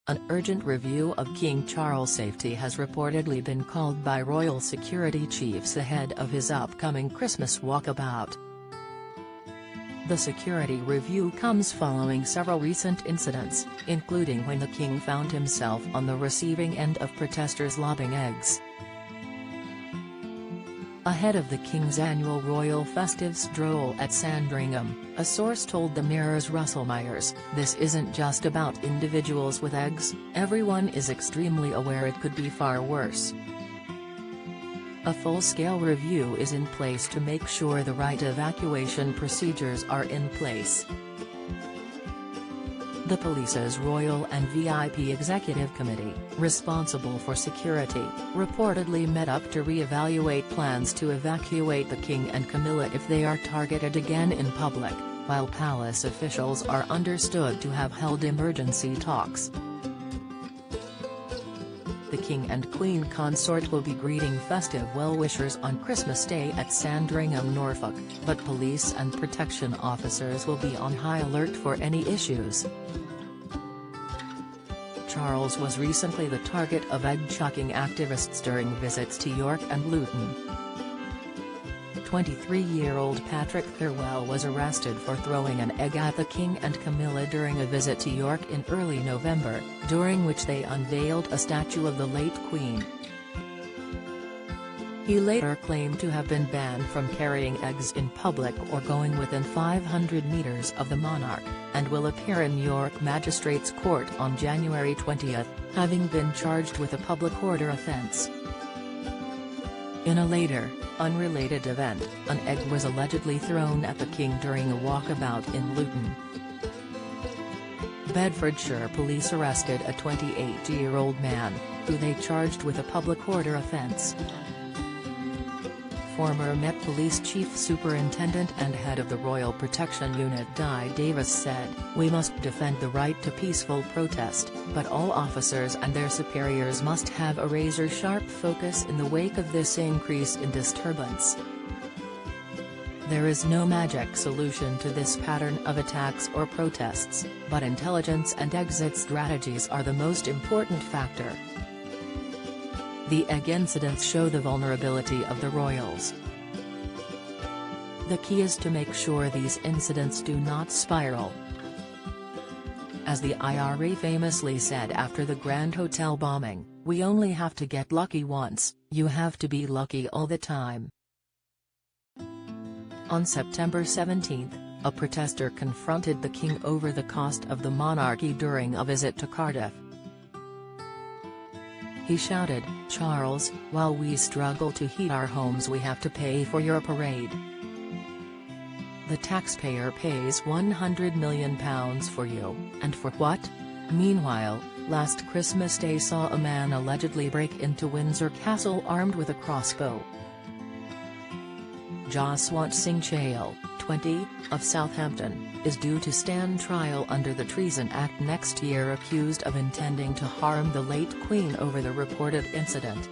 An urgent review of King Charles' safety has reportedly been called by royal security chiefs ahead of his upcoming Christmas walkabout. The security review comes following several recent incidents, including when the king found himself on the receiving end of protesters lobbing eggs. Ahead of the King's annual royal festive stroll at Sandringham, a source told the Mirror's Russell Myers, "This isn't just about individuals with eggs, everyone is extremely aware it could be far worse. A full-scale review is in place to make sure the right evacuation procedures are in place." The police's Royal and VIP Executive Committee, responsible for security, reportedly met up to re-evaluate plans to evacuate the King and Camilla if they are targeted again in public, while palace officials are understood to have held emergency talks. The King and Queen consort will be greeting festive well-wishers on Christmas Day at Sandringham, Norfolk, but police and protection officers will be on high alert for any issues. Charles was recently the target of egg-chucking activists during visits to York and Luton. 23-year-old Patrick Thirlwell was arrested for throwing an egg at the King and Camilla during a visit to York in early November, during which they unveiled a statue of the late Queen. He later claimed to have been banned from carrying eggs in public or going within 500 meters of the monarch, and will appear in York Magistrates Court on January 20, having been charged with a public order offence. In a later, unrelated event, an egg was allegedly thrown at the King during a walkabout in Luton. Bedfordshire police arrested a 28-year-old man, who they charged with a public order offence. Former Met Police Chief Superintendent and head of the Royal Protection Unit Di Davis said, "We must defend the right to peaceful protest, but all officers and their superiors must have a razor-sharp focus in the wake of this increase in disturbance. There is no magic solution to this pattern of attacks or protests, but intelligence and exit strategies are the most important factor." The egg incidents show the vulnerability of the royals. The key is to make sure these incidents do not spiral. As the IRA famously said after the Grand Hotel bombing, "We only have to get lucky once, you have to be lucky all the time." On September 17, a protester confronted the King over the cost of the monarchy during a visit to Cardiff. He shouted, "Charles, while we struggle to heat our homes, we have to pay for your parade. The taxpayer pays £100 million for you, and for what?" Meanwhile, last Christmas Day saw a man allegedly break into Windsor Castle armed with a crossbow. Jaswant Singh Chahal, 20, of Southampton, is due to stand trial under the Treason Act next year, accused of intending to harm the late Queen over the reported incident.